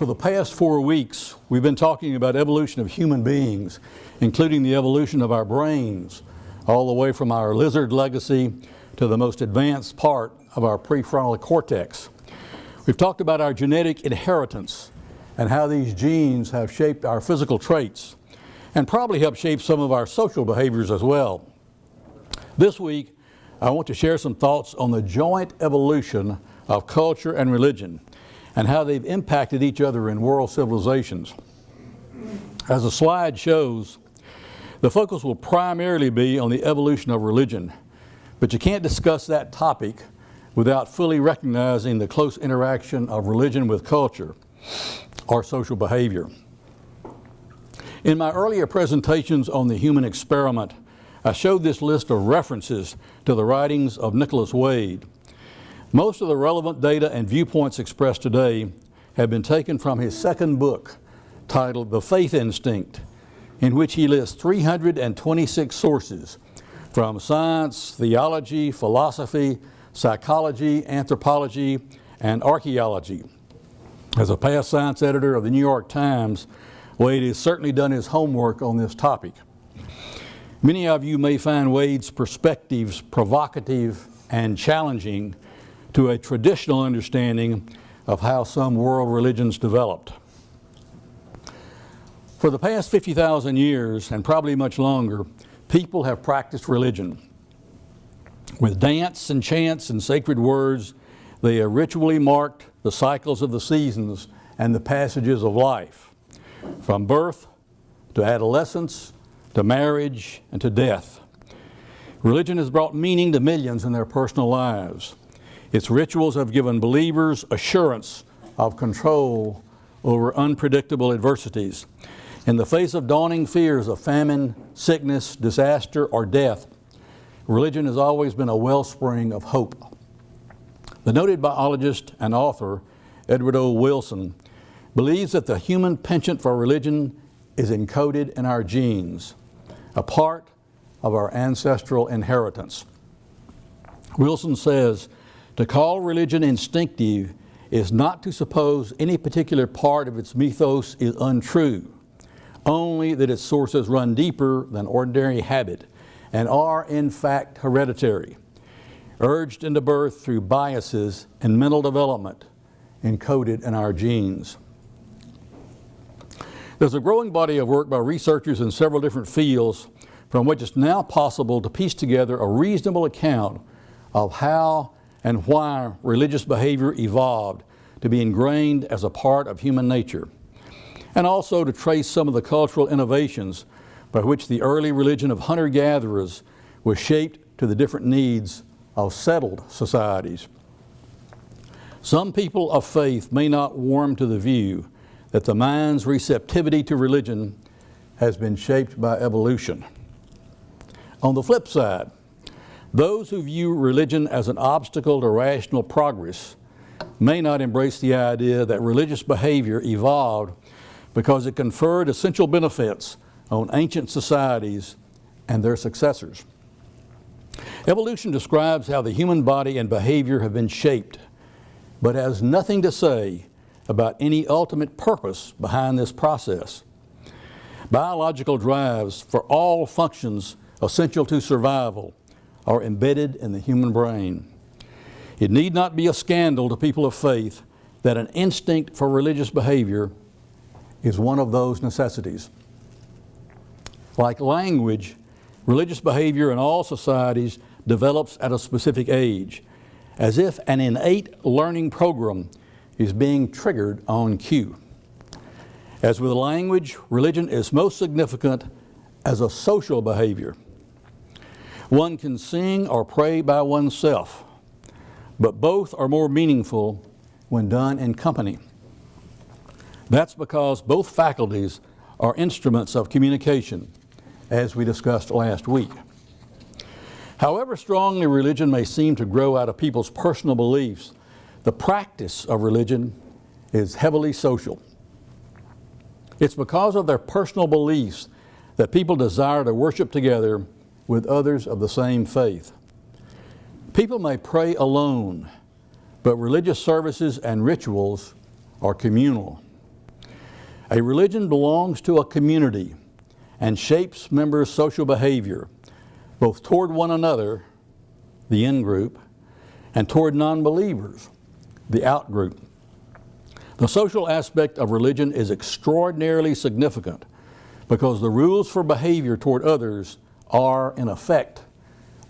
For the past 4 weeks, we've been talking about evolution of human beings, including the evolution of our brains, all the way from our lizard legacy to the most advanced part of our prefrontal cortex. We've talked about our genetic inheritance and how these genes have shaped our physical traits and probably helped shape some of our social behaviors as well. This week, I want to share some thoughts on the joint evolution of culture and religion and how they've impacted each other in world civilizations. As the slide shows, the focus will primarily be on the evolution of religion, but you can't discuss that topic without fully recognizing the close interaction of religion with culture or social behavior. In my earlier presentations on the human experiment, I showed this list of references to the writings of Nicholas Wade. Most of the relevant data and viewpoints expressed today have been taken from his second book, titled The Faith Instinct, in which he lists 326 sources from science, theology, philosophy, psychology, anthropology, and archaeology. As a past science editor of the New York Times, Wade has certainly done his homework on this topic. Many of you may find Wade's perspectives provocative and challenging to a traditional understanding of how some world religions developed. For the past 50,000 years, and probably much longer, people have practiced religion. With dance and chants and sacred words, they have ritually marked the cycles of the seasons and the passages of life, from birth to adolescence to marriage and to death. Religion has brought meaning to millions in their personal lives. Its rituals have given believers assurance of control over unpredictable adversities. In the face of dawning fears of famine, sickness, disaster, or death, religion has always been a wellspring of hope. The noted biologist and author, Edward O. Wilson, believes that the human penchant for religion is encoded in our genes, a part of our ancestral inheritance. Wilson says, to call religion instinctive is not to suppose any particular part of its mythos is untrue, only that its sources run deeper than ordinary habit and are in fact hereditary, urged into birth through biases and mental development encoded in our genes. There's a growing body of work by researchers in several different fields from which it's now possible to piece together a reasonable account of how and why religious behavior evolved to be ingrained as a part of human nature, and also to trace some of the cultural innovations by which the early religion of hunter-gatherers was shaped to the different needs of settled societies. Some people of faith may not warm to the view that the mind's receptivity to religion has been shaped by evolution. On the flip side, those who view religion as an obstacle to rational progress may not embrace the idea that religious behavior evolved because it conferred essential benefits on ancient societies and their successors. Evolution describes how the human body and behavior have been shaped, but has nothing to say about any ultimate purpose behind this process. Biological drives for all functions essential to survival are embedded in the human brain. It need not be a scandal to people of faith that an instinct for religious behavior is one of those necessities. Like language, religious behavior in all societies develops at a specific age, as if an innate learning program is being triggered on cue. As with language, religion is most significant as a social behavior. One can sing or pray by oneself, but both are more meaningful when done in company. That's because both faculties are instruments of communication, as we discussed last week. However strongly religion may seem to grow out of people's personal beliefs, the practice of religion is heavily social. It's because of their personal beliefs that people desire to worship together with others of the same faith. People may pray alone, but religious services and rituals are communal. A religion belongs to a community and shapes members' social behavior, both toward one another, the in-group, and toward non-believers, the out-group. The social aspect of religion is extraordinarily significant because the rules for behavior toward others are, in effect,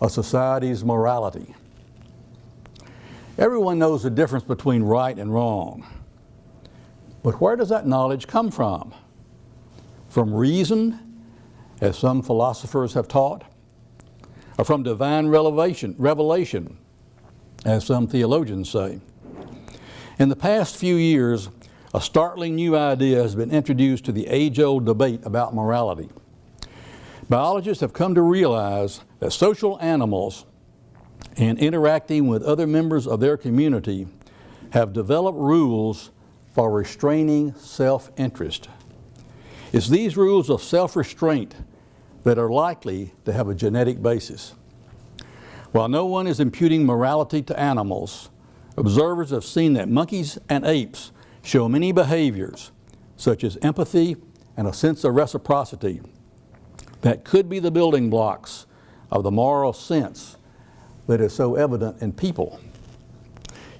a society's morality. Everyone knows the difference between right and wrong. But where does that knowledge come from? From reason, as some philosophers have taught, or from divine revelation, as some theologians say? In the past few years, a startling new idea has been introduced to the age-old debate about morality. Biologists have come to realize that social animals, in interacting with other members of their community, have developed rules for restraining self-interest. It's these rules of self-restraint that are likely to have a genetic basis. While no one is imputing morality to animals, observers have seen that monkeys and apes show many behaviors, such as empathy and a sense of reciprocity, that could be the building blocks of the moral sense that is so evident in people.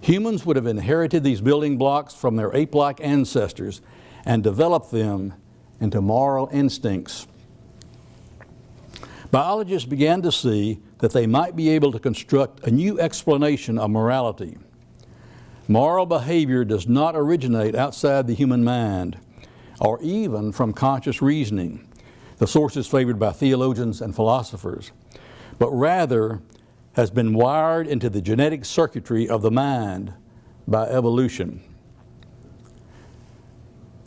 Humans would have inherited these building blocks from their ape-like ancestors and developed them into moral instincts. Biologists began to see that they might be able to construct a new explanation of morality. Moral behavior does not originate outside the human mind, or even from conscious reasoning, the sources favored by theologians and philosophers, but rather has been wired into the genetic circuitry of the mind by evolution.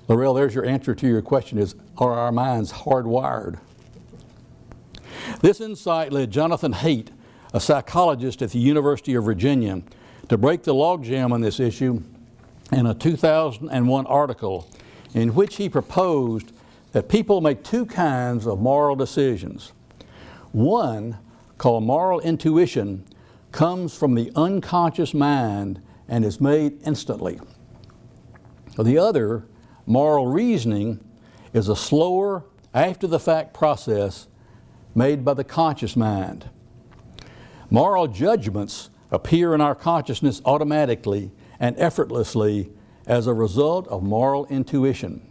Laurel, there's your answer to your question is, are our minds hardwired? This insight led Jonathan Haidt, a psychologist at the University of Virginia, to break the logjam on this issue in a 2001 article in which he proposed that people make two kinds of moral decisions. One, called moral intuition, comes from the unconscious mind and is made instantly. The other, moral reasoning, is a slower, after-the-fact process made by the conscious mind. Moral judgments appear in our consciousness automatically and effortlessly as a result of moral intuition.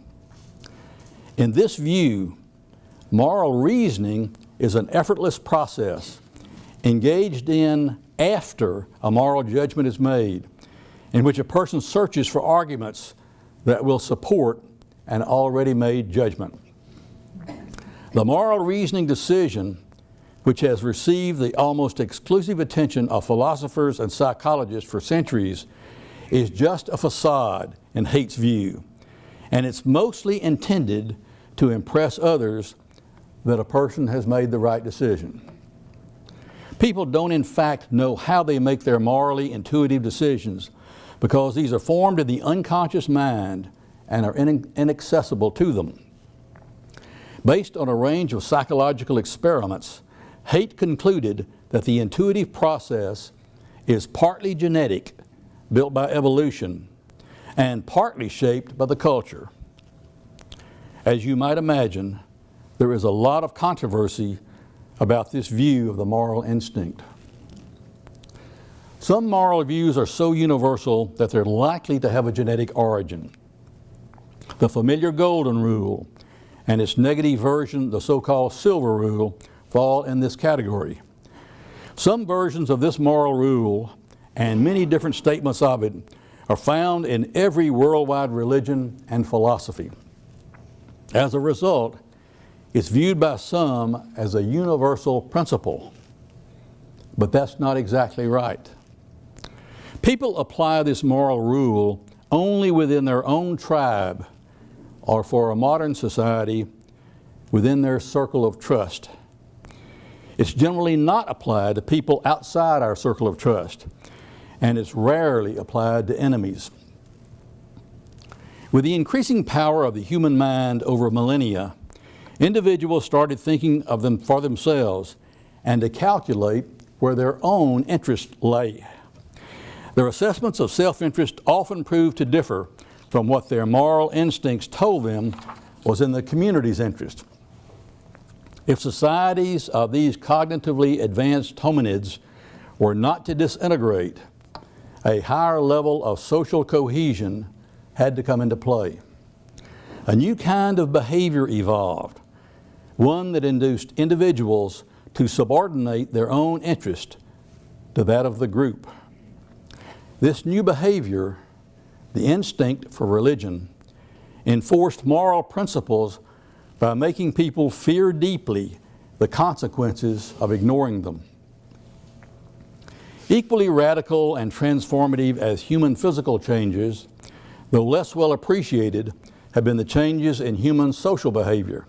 In this view, moral reasoning is an effortless process engaged in after a moral judgment is made, in which a person searches for arguments that will support an already made judgment. The moral reasoning decision, which has received the almost exclusive attention of philosophers and psychologists for centuries, is just a facade in Haidt's view, and it's mostly intended to impress others that a person has made the right decision. People don't in fact know how they make their morally intuitive decisions because these are formed in the unconscious mind and are inaccessible to them. Based on a range of psychological experiments, Haidt concluded that the intuitive process is partly genetic, built by evolution, and partly shaped by the culture. As you might imagine, there is a lot of controversy about this view of the moral instinct. Some moral views are so universal that they're likely to have a genetic origin. The familiar golden rule and its negative version, the so-called silver rule, fall in this category. Some versions of this moral rule and many different statements of it are found in every worldwide religion and philosophy. As a result, it's viewed by some as a universal principle, but that's not exactly right. People apply this moral rule only within their own tribe or for a modern society within their circle of trust. It's generally not applied to people outside our circle of trust, and it's rarely applied to enemies. With the increasing power of the human mind over millennia, individuals started thinking of them for themselves and to calculate where their own interests lay. Their assessments of self-interest often prove to differ from what their moral instincts told them was in the community's interest. If societies of these cognitively advanced hominids were not to disintegrate, a higher level of social cohesion had to come into play. A new kind of behavior evolved, one that induced individuals to subordinate their own interest to that of the group. This new behavior, the instinct for religion, enforced moral principles by making people fear deeply the consequences of ignoring them. Equally radical and transformative as human physical changes, though less well appreciated, have been the changes in human social behavior.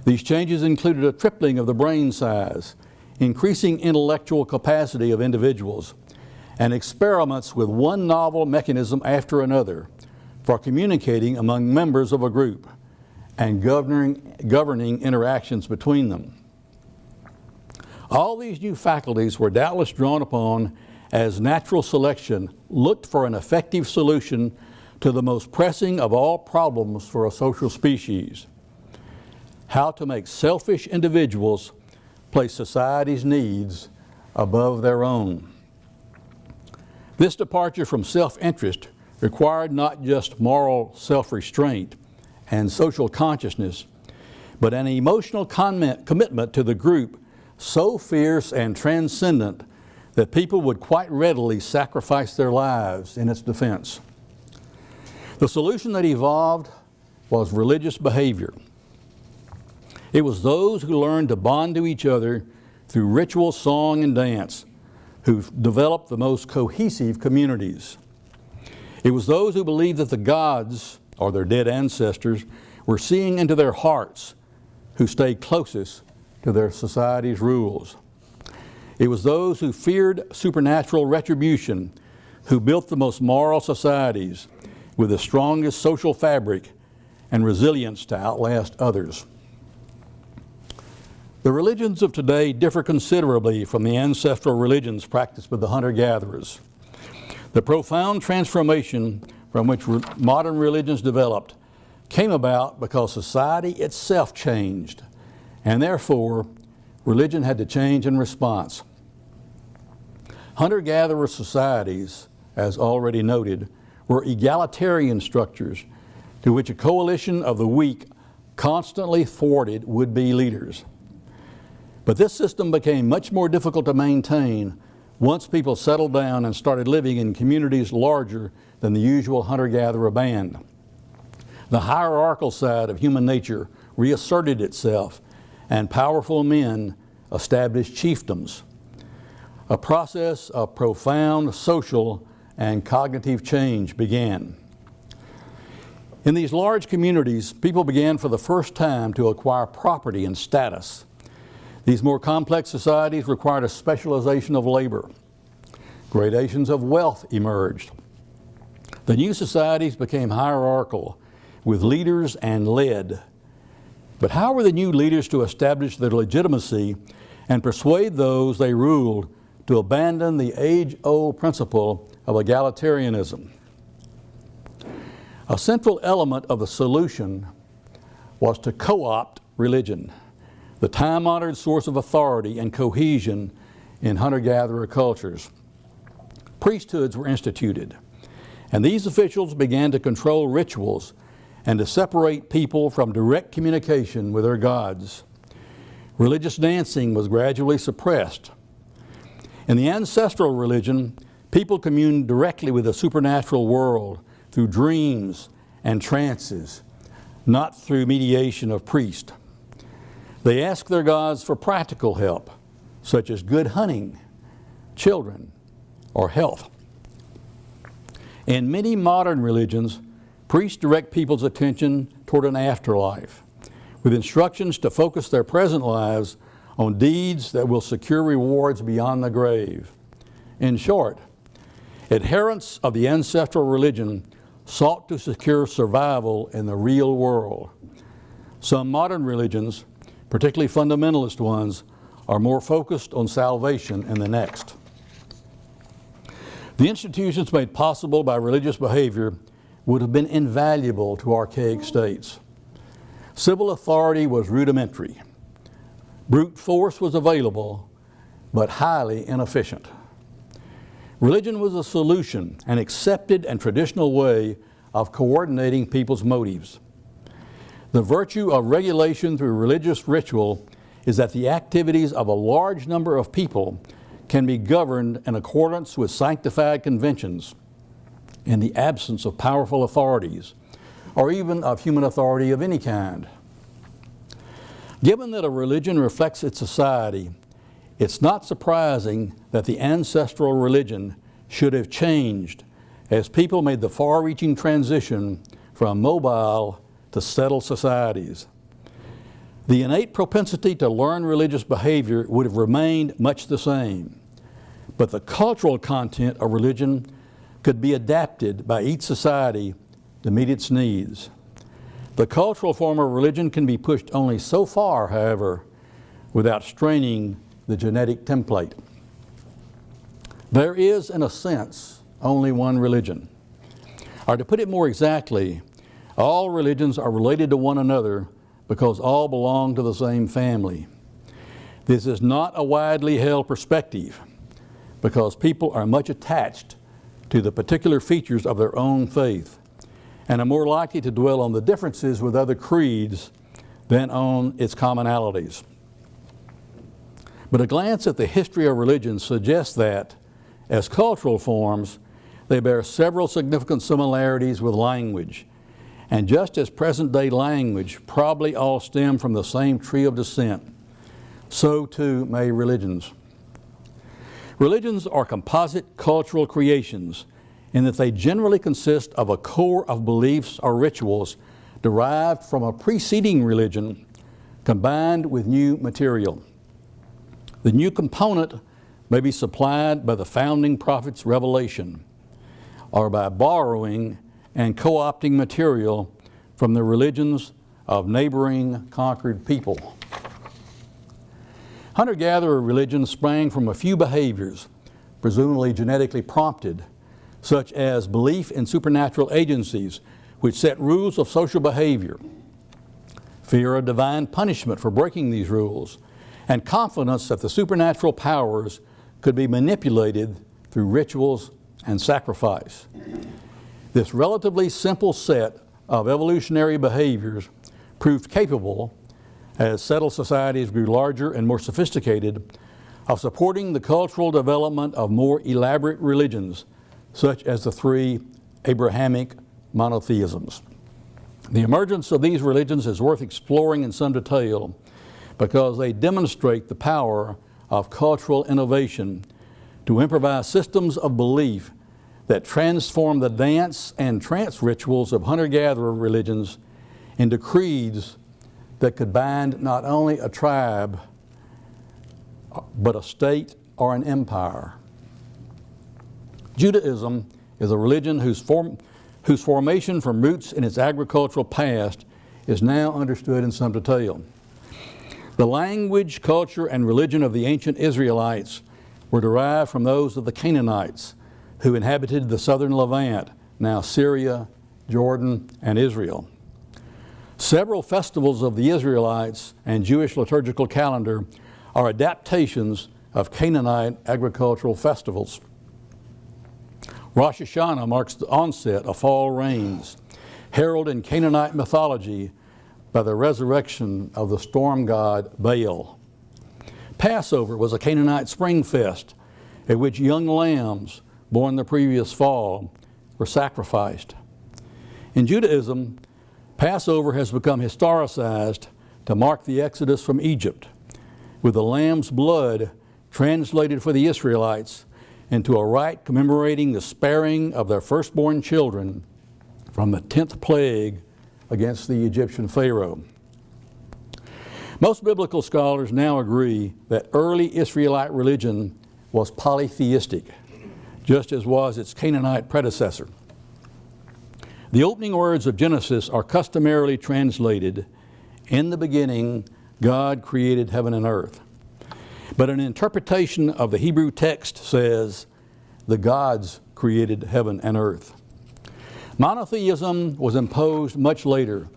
These changes included a tripling of the brain size, increasing intellectual capacity of individuals, and experiments with one novel mechanism after another for communicating among members of a group and governing interactions between them. All these new faculties were doubtless drawn upon as natural selection looked for an effective solution to the most pressing of all problems for a social species: how to make selfish individuals place society's needs above their own. This departure from self-interest required not just moral self-restraint and social consciousness, but an emotional commitment to the group so fierce and transcendent that people would quite readily sacrifice their lives in its defense. The solution that evolved was religious behavior. It was those who learned to bond to each other through ritual, song, and dance who developed the most cohesive communities. It was those who believed that the gods, or their dead ancestors, were seeing into their hearts who stayed closest to their society's rules. It was those who feared supernatural retribution who built the most moral societies with the strongest social fabric and resilience to outlast others. The religions of today differ considerably from the ancestral religions practiced by the hunter-gatherers. The profound transformation from which modern religions developed came about because society itself changed, and therefore religion had to change in response. Hunter-gatherer societies, as already noted, were egalitarian structures to which a coalition of the weak constantly thwarted would-be leaders. But this system became much more difficult to maintain once people settled down and started living in communities larger than the usual hunter-gatherer band. The hierarchical side of human nature reasserted itself, and powerful men established chiefdoms. A process of profound social and cognitive change began. In these large communities, people began for the first time to acquire property and status. These more complex societies required a specialization of labor. Gradations of wealth emerged. The new societies became hierarchical, with leaders and led. But how were the new leaders to establish their legitimacy and persuade those they ruled to abandon the age-old principle of egalitarianism? A central element of the solution was to co-opt religion, the time-honored source of authority and cohesion in hunter-gatherer cultures. Priesthoods were instituted, and these officials began to control rituals and to separate people from direct communication with their gods. Religious dancing was gradually suppressed. In the ancestral religion, people communed directly with the supernatural world through dreams and trances, not through mediation of priests. They asked their gods for practical help, such as good hunting, children, or health. In many modern religions, priests direct people's attention toward an afterlife, with instructions to focus their present lives on deeds that will secure rewards beyond the grave. In short, adherents of the ancestral religion sought to secure survival in the real world. Some modern religions, particularly fundamentalist ones, are more focused on salvation in the next. The institutions made possible by religious behavior would have been invaluable to archaic states. Civil authority was rudimentary. Brute force was available, but highly inefficient. Religion was a solution, an accepted and traditional way of coordinating people's motives. The virtue of regulation through religious ritual is that the activities of a large number of people can be governed in accordance with sanctified conventions in the absence of powerful authorities, or even of human authority of any kind. Given that a religion reflects its society, it's not surprising that the ancestral religion should have changed as people made the far-reaching transition from mobile to settled societies. The innate propensity to learn religious behavior would have remained much the same, but the cultural content of religion could be adapted by each society to meet its needs. The cultural form of religion can be pushed only so far, however, without straining the genetic template. There is, in a sense, only one religion. Or to put it more exactly, all religions are related to one another because all belong to the same family. This is not a widely held perspective because people are much attached to the particular features of their own faith and are more likely to dwell on the differences with other creeds than on its commonalities. But a glance at the history of religion suggests that, as cultural forms, they bear several significant similarities with language. And just as present-day language probably all stem from the same tree of descent, so too may religions. Religions are composite cultural creations in that they generally consist of a core of beliefs or rituals derived from a preceding religion combined with new material. The new component may be supplied by the founding prophet's revelation or by borrowing and co-opting material from the religions of neighboring conquered people. Hunter-gatherer religions sprang from a few behaviors, presumably genetically prompted, such as belief in supernatural agencies which set rules of social behavior, fear of divine punishment for breaking these rules, and confidence that the supernatural powers could be manipulated through rituals and sacrifice. This relatively simple set of evolutionary behaviors proved capable, as settled societies grew larger and more sophisticated, of supporting the cultural development of more elaborate religions, such as the three Abrahamic monotheisms. The emergence of these religions is worth exploring in some detail because they demonstrate the power of cultural innovation to improvise systems of belief that transform the dance and trance rituals of hunter-gatherer religions into creeds that could bind not only a tribe, but a state or an empire. Judaism is a religion whose formation from roots in its agricultural past is now understood in some detail. The language, culture, and religion of the ancient Israelites were derived from those of the Canaanites, who inhabited the southern Levant, now Syria, Jordan, and Israel. Several festivals of the Israelites and Jewish liturgical calendar are adaptations of Canaanite agricultural festivals. Rosh Hashanah marks the onset of fall rains, heralded in Canaanite mythology by the resurrection of the storm god Baal. Passover was a Canaanite spring fest at which young lambs born the previous fall were sacrificed. In Judaism, Passover has become historicized to mark the exodus from Egypt, with the lamb's blood translated for the Israelites into a rite commemorating the sparing of their firstborn children from the 10th plague against the Egyptian Pharaoh. Most biblical scholars now agree that early Israelite religion was polytheistic, just as was its Canaanite predecessor. The opening words of Genesis are customarily translated, "In the beginning, God created heaven and earth." But an interpretation of the Hebrew text says, "The gods created heaven and earth." Monotheism was imposed much later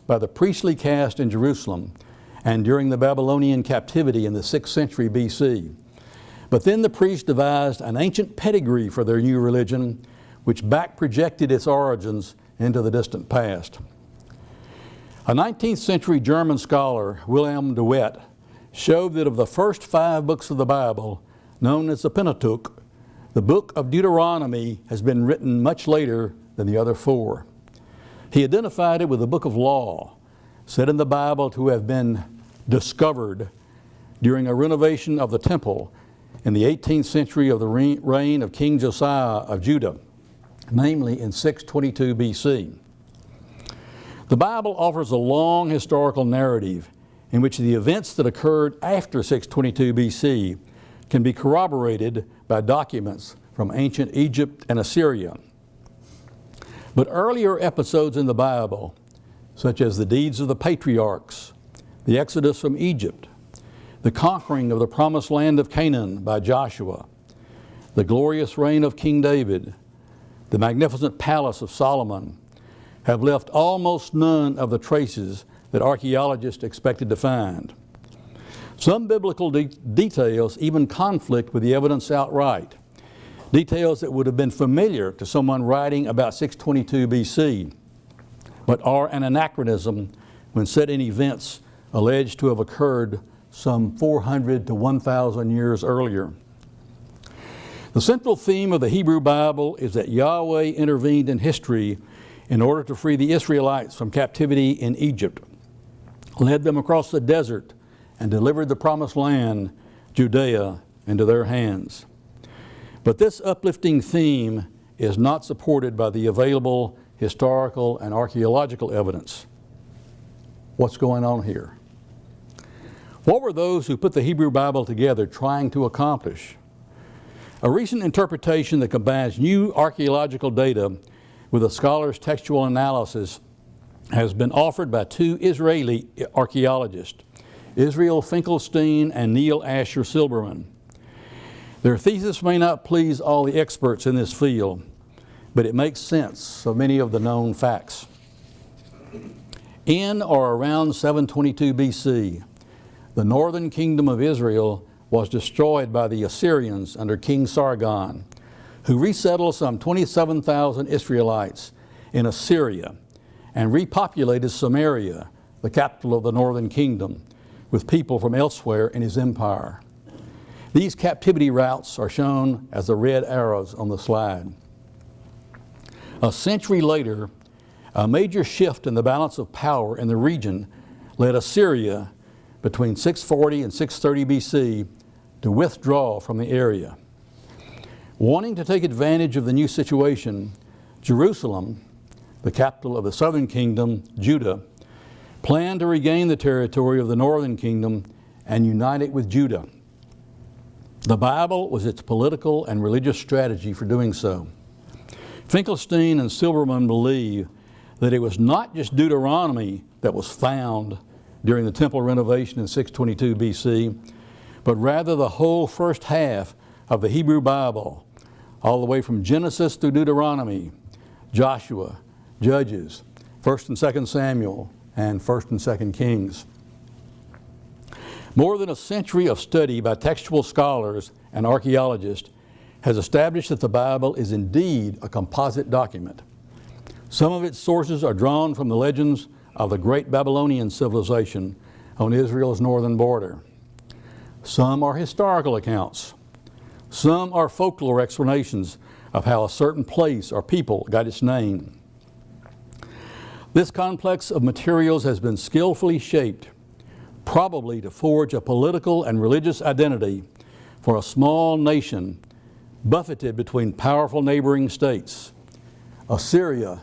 by the priestly caste in Jerusalem and during the Babylonian captivity in the 6th century BC. But then the priests devised an ancient pedigree for their new religion, which back projected its origins into the distant past. A 19th century German scholar, Wilhelm de Wet, showed that of the first 5 books of the Bible, known as the Pentateuch, the book of Deuteronomy has been written much later than the other 4. He identified it with the book of law, said in the Bible to have been discovered during a renovation of the temple in the 18th century of the reign of King Josiah of Judah, namely in 622 BC. The Bible offers a long historical narrative in which the events that occurred after 622 BC can be corroborated by documents from ancient Egypt and Assyria. But earlier episodes in the Bible, such as the deeds of the patriarchs, the exodus from Egypt, the conquering of the promised land of Canaan by Joshua, the glorious reign of King David, the magnificent palace of Solomon, have left almost none of the traces that archaeologists expected to find. Some biblical details even conflict with the evidence outright, details that would have been familiar to someone writing about 622 BC, but are an anachronism when set in events alleged to have occurred some 400 to 1,000 years earlier. The central theme of the Hebrew Bible is that Yahweh intervened in history in order to free the Israelites from captivity in Egypt, led them across the desert, and delivered the promised land, Judea, into their hands. But this uplifting theme is not supported by the available historical and archaeological evidence. What's going on here? What were those who put the Hebrew Bible together trying to accomplish? A recent interpretation that combines new archaeological data with a scholar's textual analysis has been offered by 2 Israeli archaeologists, Israel Finkelstein and Neil Asher Silberman. Their thesis may not please all the experts in this field, but it makes sense of many of the known facts. In or around 722 BC, the northern kingdom of Israel was destroyed by the Assyrians under King Sargon, who resettled some 27,000 Israelites in Assyria and repopulated Samaria, the capital of the northern kingdom, with people from elsewhere in his empire. These captivity routes are shown as the red arrows on the slide. A century later, a major shift in the balance of power in the region led Assyria between 640 and 630 BC to withdraw from the area. Wanting to take advantage of the new situation, Jerusalem, the capital of the southern kingdom, Judah, planned to regain the territory of the northern kingdom and unite it with Judah. The Bible was its political and religious strategy for doing so. Finkelstein and Silberman believe that it was not just Deuteronomy that was found during the temple renovation in 622 BC, but rather the whole first half of the Hebrew Bible, all the way from Genesis through Deuteronomy, Joshua, Judges, 1st and 2nd Samuel, and 1st and 2nd Kings. More than a century of study by textual scholars and archaeologists has established that the Bible is indeed a composite document. Some of its sources are drawn from the legends of the great Babylonian civilization on Israel's northern border. Some are historical accounts. Some are folklore explanations of how a certain place or people got its name. This complex of materials has been skillfully shaped, probably to forge a political and religious identity for a small nation buffeted between powerful neighboring states, Assyria,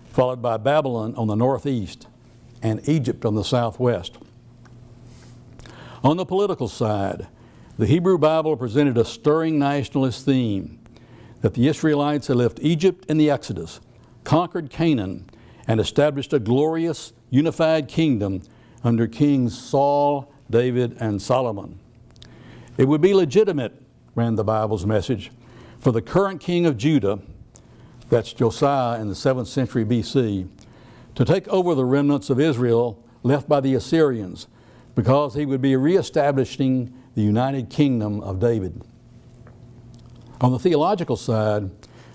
followed by Babylon on the northeast, and Egypt on the southwest. On the political side, the Hebrew Bible presented a stirring nationalist theme that the Israelites had left Egypt in the Exodus, conquered Canaan, and established a glorious, unified kingdom under Kings Saul, David, and Solomon. It would be legitimate, ran the Bible's message, for the current king of Judah, that's Josiah in the 7th century BC, to take over the remnants of Israel left by the Assyrians, because he would be reestablishing the united kingdom of David. On the theological side,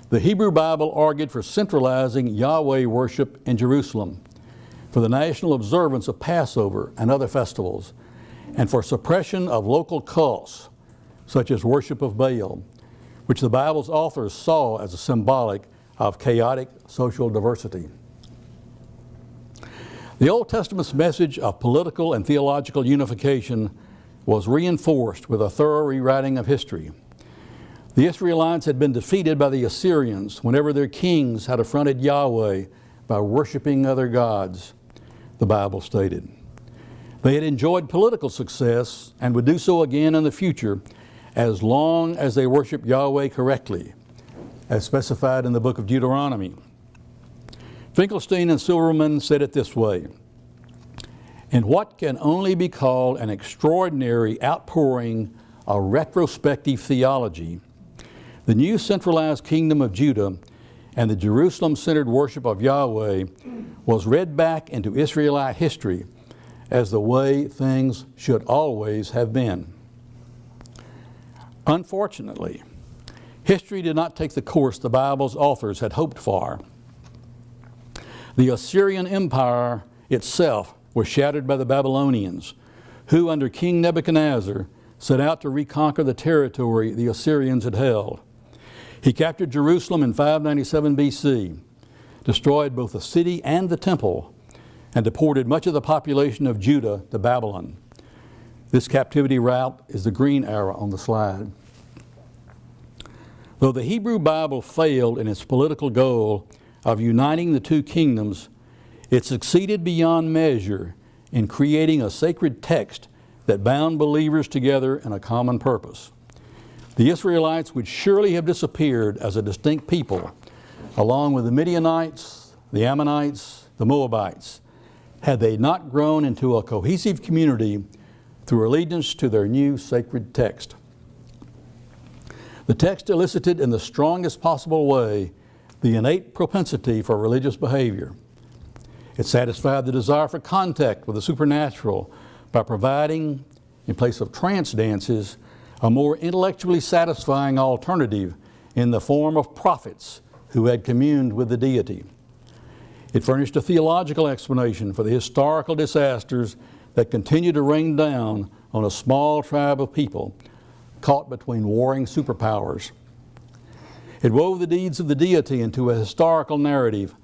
the Hebrew Bible argued for centralizing Yahweh worship in Jerusalem, for the national observance of Passover and other festivals, and for suppression of local cults, such as worship of Baal, which the Bible's authors saw as a symbolic of chaotic social diversity. The Old Testament's message of political and theological unification was reinforced with a thorough rewriting of history. The Israelites had been defeated by the Assyrians whenever their kings had affronted Yahweh by worshiping other gods, the Bible stated. They had enjoyed political success and would do so again in the future as long as they worshiped Yahweh correctly, as specified in the book of Deuteronomy. Finkelstein and Silverman said it this way: in what can only be called an extraordinary outpouring of retrospective theology, the new centralized kingdom of Judah and the Jerusalem-centered worship of Yahweh was read back into Israelite history as the way things should always have been. Unfortunately, history did not take the course the Bible's authors had hoped for. The Assyrian Empire itself was shattered by the Babylonians, who under King Nebuchadnezzar set out to reconquer the territory the Assyrians had held. He captured Jerusalem in 597 BC, destroyed both the city and the temple, and deported much of the population of Judah to Babylon. This captivity route is the green arrow on the slide. Though the Hebrew Bible failed in its political goal of uniting the two kingdoms, it succeeded beyond measure in creating a sacred text that bound believers together in a common purpose. The Israelites would surely have disappeared as a distinct people, along with the Midianites, the Ammonites, the Moabites, had they not grown into a cohesive community through allegiance to their new sacred text. The text elicited in the strongest possible way the innate propensity for religious behavior. It satisfied the desire for contact with the supernatural by providing, in place of trance dances, a more intellectually satisfying alternative in the form of prophets who had communed with the deity. It furnished a theological explanation for the historical disasters that continue to rain down on a small tribe of people caught between warring superpowers. It wove the deeds of the deity into a historical narrative,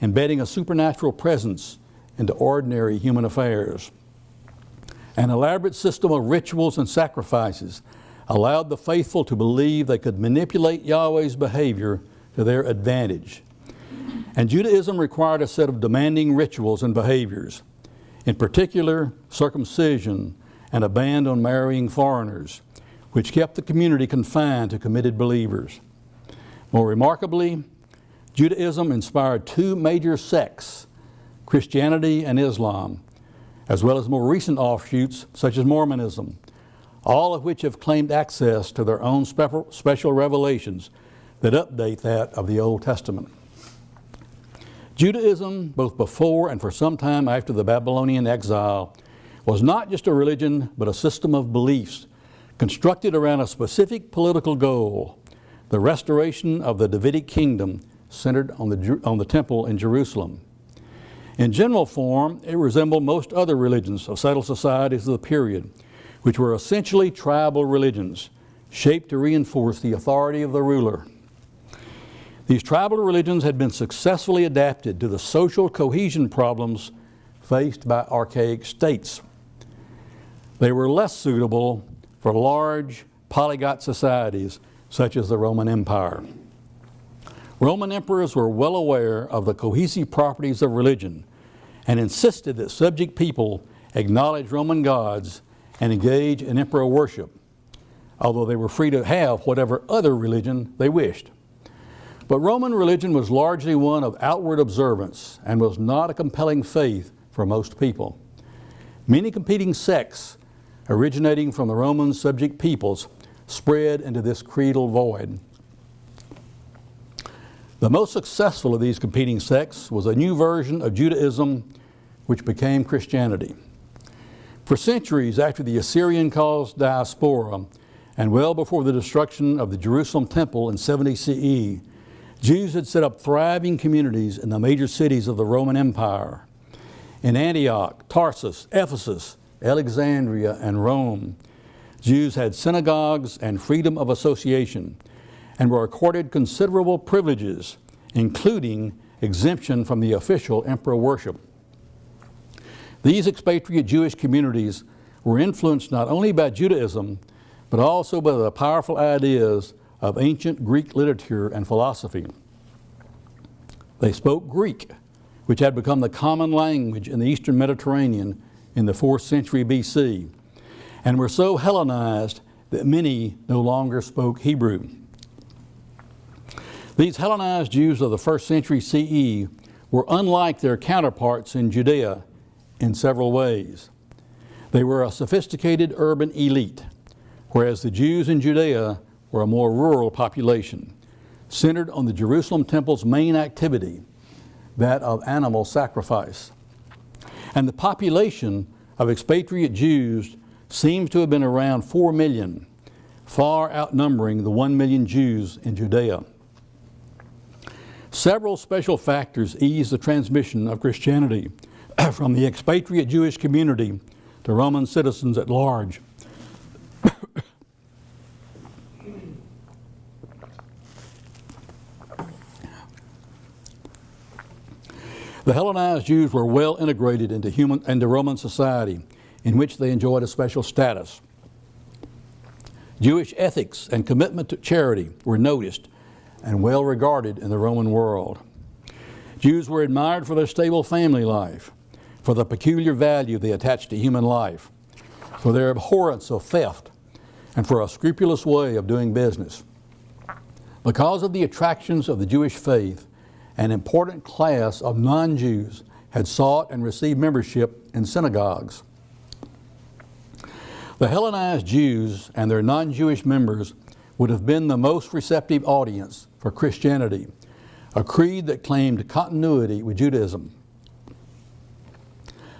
embedding a supernatural presence into ordinary human affairs. An elaborate system of rituals and sacrifices allowed the faithful to believe they could manipulate Yahweh's behavior to their advantage. And Judaism required a set of demanding rituals and behaviors, in particular circumcision and a ban on marrying foreigners, which kept the community confined to committed believers. More remarkably, Judaism inspired two major sects, Christianity and Islam, as well as more recent offshoots such as Mormonism, all of which have claimed access to their own special revelations that update that of the Old Testament. Judaism, both before and for some time after the Babylonian exile, was not just a religion but a system of beliefs constructed around a specific political goal, the restoration of the Davidic kingdom centered on the temple in Jerusalem. In general form, it resembled most other religions of settled societies of the period, which were essentially tribal religions, shaped to reinforce the authority of the ruler. These tribal religions had been successfully adapted to the social cohesion problems faced by archaic states. They were less suitable for large, polyglot societies such as the Roman Empire. Roman emperors were well aware of the cohesive properties of religion and insisted that subject people acknowledge Roman gods and engage in emperor worship, although they were free to have whatever other religion they wished. But Roman religion was largely one of outward observance and was not a compelling faith for most people. Many competing sects originating from the Roman subject peoples spread into this creedal void. The most successful of these competing sects was a new version of Judaism which became Christianity. For centuries after the Assyrian-caused diaspora and well before the destruction of the Jerusalem temple in 70 CE, Jews had set up thriving communities in the major cities of the Roman Empire. In Antioch, Tarsus, Ephesus, Alexandria, and Rome, Jews had synagogues and freedom of association and were accorded considerable privileges, including exemption from the official emperor worship. These expatriate Jewish communities were influenced not only by Judaism, but also by the powerful ideas of ancient Greek literature and philosophy. They spoke Greek, which had become the common language in the Eastern Mediterranean in the 4th century BC, and were so Hellenized that many no longer spoke Hebrew. These Hellenized Jews of the 1st century CE were unlike their counterparts in Judea in several ways. They were a sophisticated urban elite, whereas the Jews in Judea were a more rural population, centered on the Jerusalem temple's main activity, that of animal sacrifice. And the population of expatriate Jews seems to have been around 4 million, far outnumbering the 1 million Jews in Judea. Several special factors eased the transmission of Christianity from the expatriate Jewish community to Roman citizens at large. The Hellenized Jews were well integrated into Roman society, in which they enjoyed a special status. Jewish ethics and commitment to charity were noticed and well regarded in the Roman world. Jews were admired for their stable family life, for the peculiar value they attached to human life, for their abhorrence of theft, and for a scrupulous way of doing business. Because of the attractions of the Jewish faith, an important class of non-Jews had sought and received membership in synagogues. The Hellenized Jews and their non-Jewish members would have been the most receptive audience for Christianity, a creed that claimed continuity with Judaism.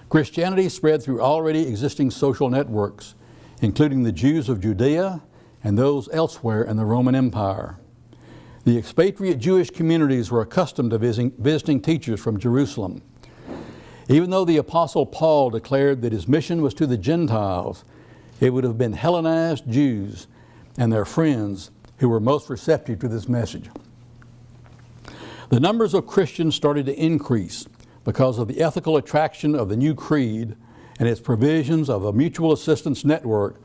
Christianity spread through already existing social networks, including the Jews of Judea and those elsewhere in the Roman Empire. The expatriate Jewish communities were accustomed to visiting teachers from Jerusalem. Even though the Apostle Paul declared that his mission was to the Gentiles, it would have been Hellenized Jews and their friends who were most receptive to this message. The numbers of Christians started to increase because of the ethical attraction of the new creed and its provisions of a mutual assistance network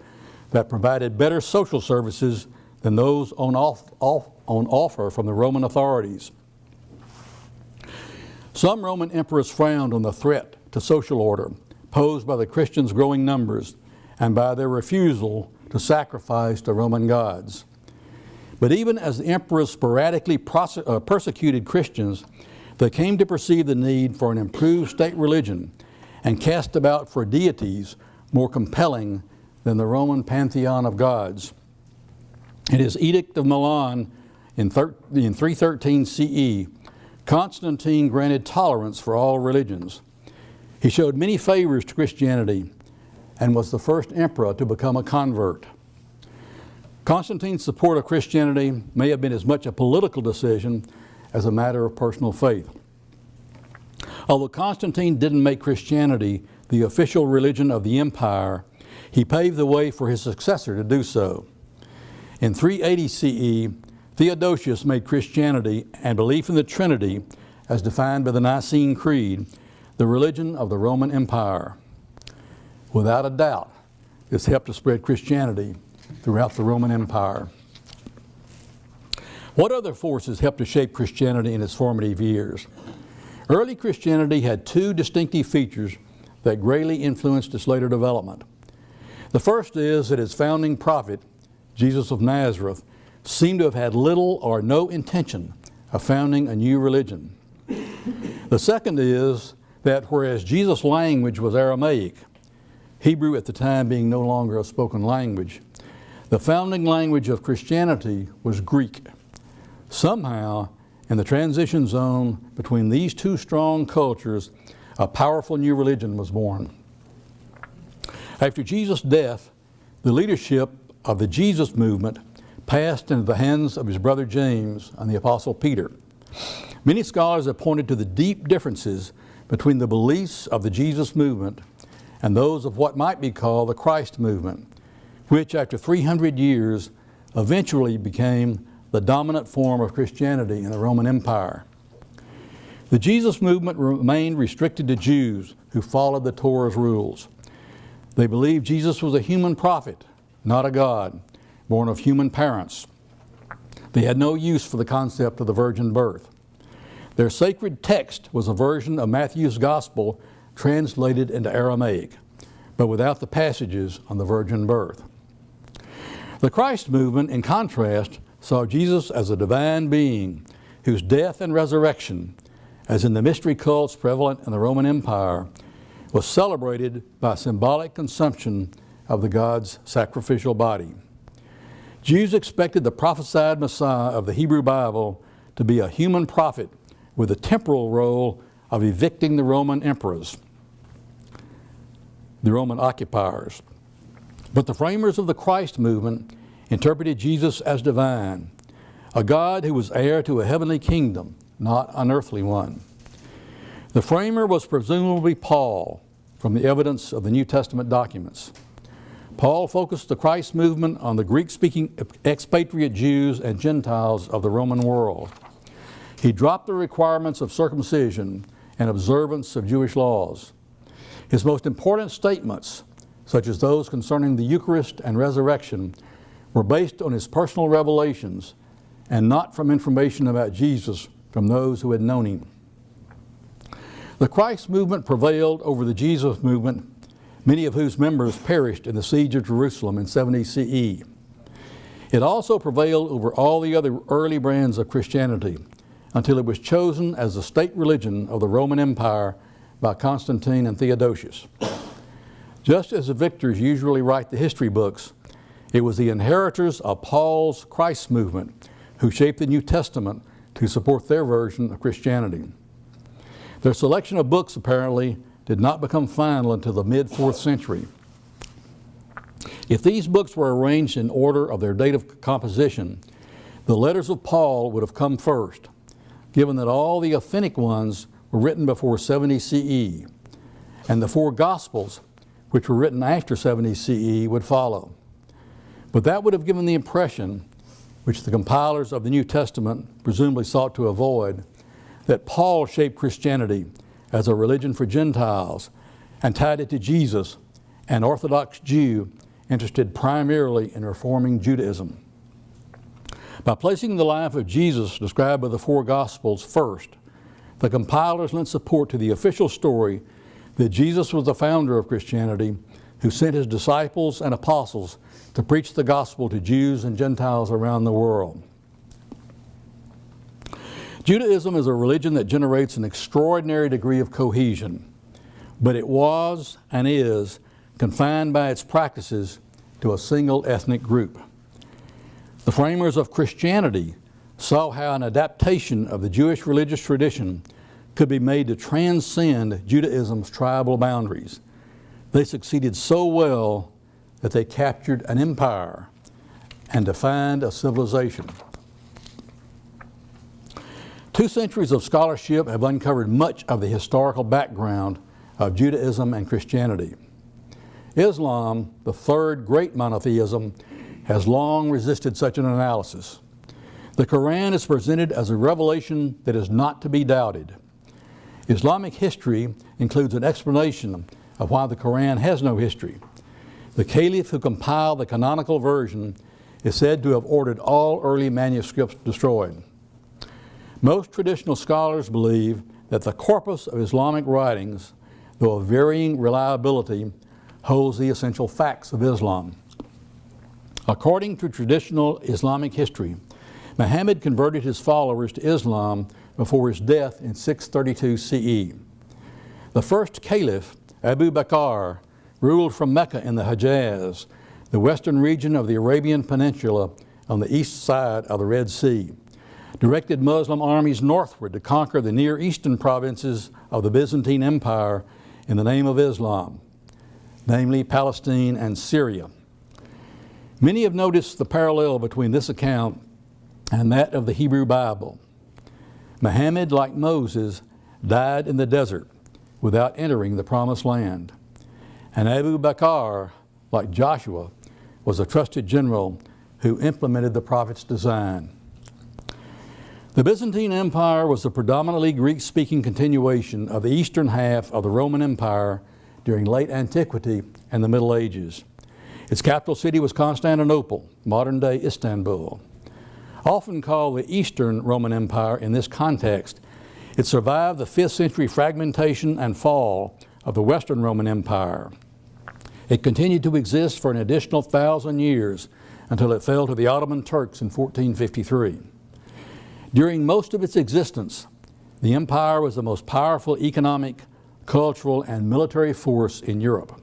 that provided better social services than those on offer from the Roman authorities. Some Roman emperors frowned on the threat to social order posed by the Christians' growing numbers and by their refusal to sacrifice to Roman gods. But even as the emperors sporadically persecuted Christians, they came to perceive the need for an improved state religion and cast about for deities more compelling than the Roman pantheon of gods. In his Edict of Milan in 313 CE, Constantine granted tolerance for all religions. He showed many favors to Christianity and was the first emperor to become a convert. Constantine's support of Christianity may have been as much a political decision as a matter of personal faith. Although Constantine didn't make Christianity the official religion of the empire, he paved the way for his successor to do so. In 380 CE, Theodosius made Christianity and belief in the Trinity, as defined by the Nicene Creed, the religion of the Roman Empire. Without a doubt, this helped to spread Christianity throughout the Roman Empire. What other forces helped to shape Christianity in its formative years? Early Christianity had two distinctive features that greatly influenced its later development. The first is that its founding prophet, Jesus of Nazareth, seemed to have had little or no intention of founding a new religion. The second is that whereas Jesus' language was Aramaic, Hebrew at the time being no longer a spoken language, the founding language of Christianity was Greek. Somehow, in the transition zone between these two strong cultures, a powerful new religion was born. After Jesus' death, the leadership of the Jesus movement passed into the hands of his brother James and the Apostle Peter. Many scholars have pointed to the deep differences between the beliefs of the Jesus movement and those of what might be called the Christ movement, which after 300 years eventually became the dominant form of Christianity in the Roman Empire. The Jesus movement remained restricted to Jews who followed the Torah's rules. They believed Jesus was a human prophet, not a God, born of human parents. They had no use for the concept of the virgin birth. Their sacred text was a version of Matthew's Gospel translated into Aramaic, but without the passages on the virgin birth. The Christ movement, in contrast, saw Jesus as a divine being whose death and resurrection, as in the mystery cults prevalent in the Roman Empire, was celebrated by symbolic consumption of the God's sacrificial body. Jews expected the prophesied Messiah of the Hebrew Bible to be a human prophet with a temporal role of evicting the Roman emperors, the Roman occupiers. But the framers of the Christ movement interpreted Jesus as divine, a God who was heir to a heavenly kingdom, not an earthly one. The framer was presumably Paul, from the evidence of the New Testament documents. Paul focused the Christ movement on the Greek-speaking expatriate Jews and Gentiles of the Roman world. He dropped the requirements of circumcision and observance of Jewish laws. His most important statements, such as those concerning the Eucharist and resurrection, were based on his personal revelations and not from information about Jesus from those who had known him. The Christ movement prevailed over the Jesus movement, many of whose members perished in the siege of Jerusalem in 70 CE. It also prevailed over all the other early brands of Christianity until it was chosen as the state religion of the Roman Empire by Constantine and Theodosius. Just as the victors usually write the history books, it was the inheritors of Paul's Christ movement who shaped the New Testament to support their version of Christianity. Their selection of books apparently did not become final until the mid-4th century. If these books were arranged in order of their date of composition, the letters of Paul would have come first, given that all the authentic ones were written before 70 CE, and the 4 Gospels, which were written after 70 CE, would follow. But that would have given the impression, which the compilers of the New Testament presumably sought to avoid, that Paul shaped Christianity as a religion for Gentiles and tied it to Jesus, an Orthodox Jew interested primarily in reforming Judaism. By placing the life of Jesus described by the 4 Gospels first, the compilers lent support to the official story that Jesus was the founder of Christianity, who sent his disciples and apostles to preach the gospel to Jews and Gentiles around the world. Judaism is a religion that generates an extraordinary degree of cohesion, but it was and is confined by its practices to a single ethnic group. The framers of Christianity saw how an adaptation of the Jewish religious tradition could be made to transcend Judaism's tribal boundaries. They succeeded so well that they captured an empire and defined a civilization. 2 centuries of scholarship have uncovered much of the historical background of Judaism and Christianity. Islam, the third great monotheism, has long resisted such an analysis. The Quran is presented as a revelation that is not to be doubted. Islamic history includes an explanation of why the Quran has no history. The caliph who compiled the canonical version is said to have ordered all early manuscripts destroyed. Most traditional scholars believe that the corpus of Islamic writings, though of varying reliability, holds the essential facts of Islam. According to traditional Islamic history, Muhammad converted his followers to Islam before his death in 632 CE. The first caliph, Abu Bakr, ruled from Mecca in the Hejaz, the western region of the Arabian Peninsula on the east side of the Red Sea. directed Muslim armies northward to conquer the Near Eastern provinces of the Byzantine Empire in the name of Islam, namely Palestine and Syria. Many have noticed the parallel between this account and that of the Hebrew Bible. Muhammad, like Moses, died in the desert without entering the Promised Land. And Abu Bakr, like Joshua, was a trusted general who implemented the prophet's design. The Byzantine Empire was the predominantly Greek-speaking continuation of the eastern half of the Roman Empire during late antiquity and the Middle Ages. Its capital city was Constantinople, modern-day Istanbul. Often called the Eastern Roman Empire in this context, it survived the 5th century fragmentation and fall of the Western Roman Empire. It continued to exist for an additional 1,000 years until it fell to the Ottoman Turks in 1453. During most of its existence, the empire was the most powerful economic, cultural, and military force in Europe.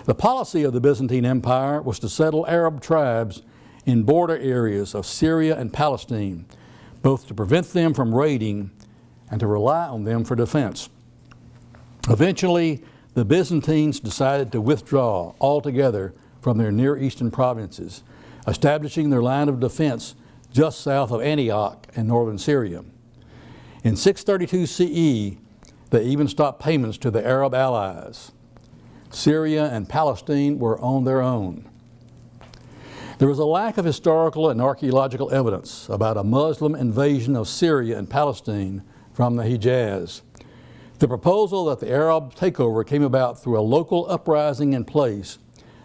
The policy of the Byzantine Empire was to settle Arab tribes in border areas of Syria and Palestine, both to prevent them from raiding and to rely on them for defense. Eventually, the Byzantines decided to withdraw altogether from their Near Eastern provinces, establishing their line of defense just south of Antioch in northern Syria. In 632 CE, they even stopped payments to the Arab allies. Syria and Palestine were on their own. There was a lack of historical and archaeological evidence about a Muslim invasion of Syria and Palestine from the Hejaz. The proposal that the Arab takeover came about through a local uprising in place,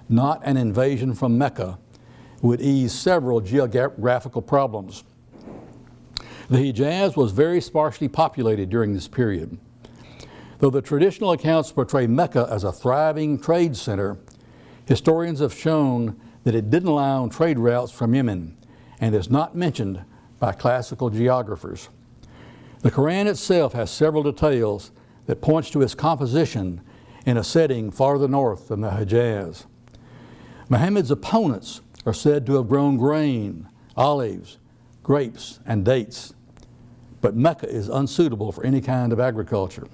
not an invasion from Mecca, would ease several geographical problems. The Hejaz was very sparsely populated during this period. Though the traditional accounts portray Mecca as a thriving trade center, historians have shown that it didn't lie on trade routes from Yemen and is not mentioned by classical geographers. The Quran itself has several details that points to its composition in a setting farther north than the Hejaz. Muhammad's opponents are said to have grown grain, olives, grapes, and dates, but Mecca is unsuitable for any kind of agriculture.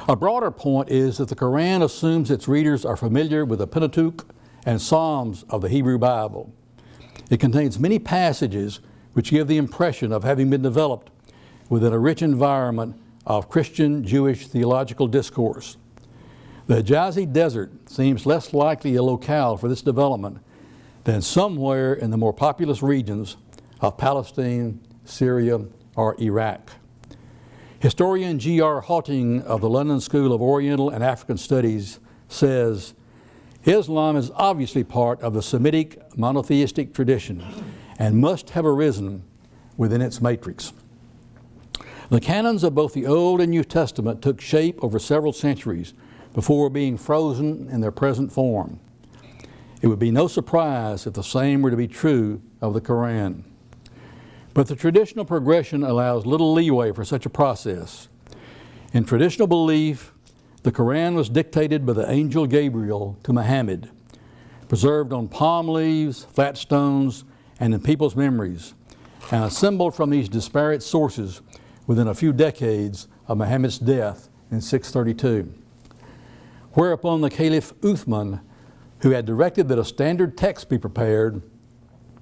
A broader point is that the Quran assumes its readers are familiar with the Pentateuch and Psalms of the Hebrew Bible. It contains many passages which give the impression of having been developed within a rich environment of Christian Jewish theological discourse. The Hijazi Desert seems less likely a locale for this development than somewhere in the more populous regions of Palestine, Syria, or Iraq. Historian G.R. Halting of the London School of Oriental and African Studies says, Islam is obviously part of the Semitic monotheistic tradition and must have arisen within its matrix. The canons of both the Old and New Testament took shape over several centuries before being frozen in their present form. It would be no surprise if the same were to be true of the Quran. But the traditional progression allows little leeway for such a process. In traditional belief, the Quran was dictated by the angel Gabriel to Muhammad, preserved on palm leaves, flat stones, and in people's memories, and assembled from these disparate sources within a few decades of Muhammad's death in 632. Whereupon the Caliph Uthman, who had directed that a standard text be prepared,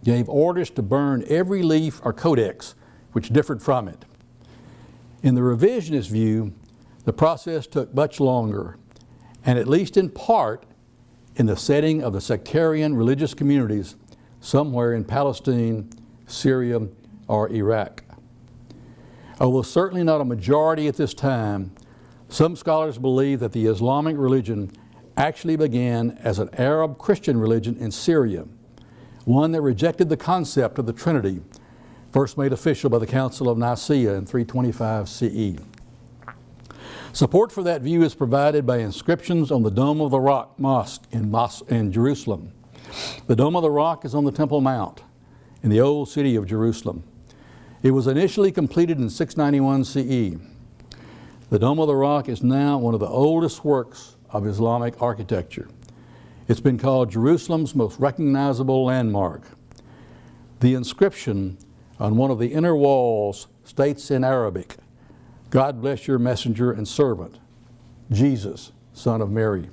gave orders to burn every leaf or codex which differed from it. In the revisionist view, the process took much longer, and at least in part, in the setting of the sectarian religious communities somewhere in Palestine, Syria, or Iraq. Although certainly not a majority at this time, some scholars believe that the Islamic religion actually began as an Arab Christian religion in Syria, one that rejected the concept of the Trinity, first made official by the Council of Nicaea in 325 CE. Support for that view is provided by inscriptions on the Dome of the Rock Mosque in Jerusalem. The Dome of the Rock is on the Temple Mount in the old city of Jerusalem. It was initially completed in 691 CE. The Dome of the Rock is now one of the oldest works of Islamic architecture. It's been called Jerusalem's most recognizable landmark. The inscription, on one of the inner walls states in Arabic, "God bless your messenger and servant, Jesus, son of Mary."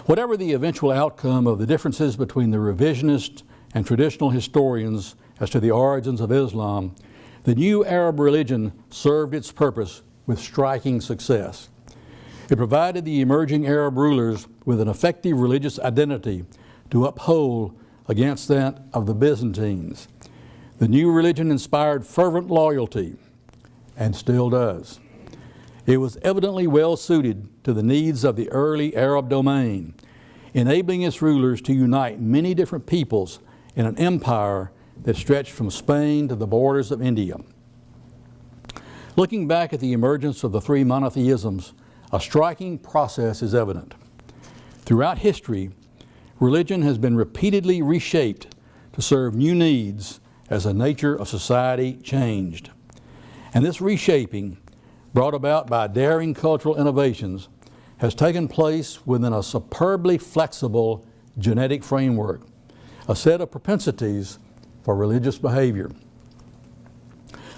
Whatever the eventual outcome of the differences between the revisionist and traditional historians as to the origins of Islam, the new Arab religion served its purpose with striking success. It provided the emerging Arab rulers with an effective religious identity to uphold against that of the Byzantines. The new religion inspired fervent loyalty, and still does. It was evidently well suited to the needs of the early Arab domain, enabling its rulers to unite many different peoples in an empire that stretched from Spain to the borders of India. Looking back at the emergence of the three monotheisms, a striking process is evident. Throughout history, religion has been repeatedly reshaped to serve new needs as the nature of society changed. And this reshaping, brought about by daring cultural innovations, has taken place within a superbly flexible genetic framework, a set of propensities for religious behavior.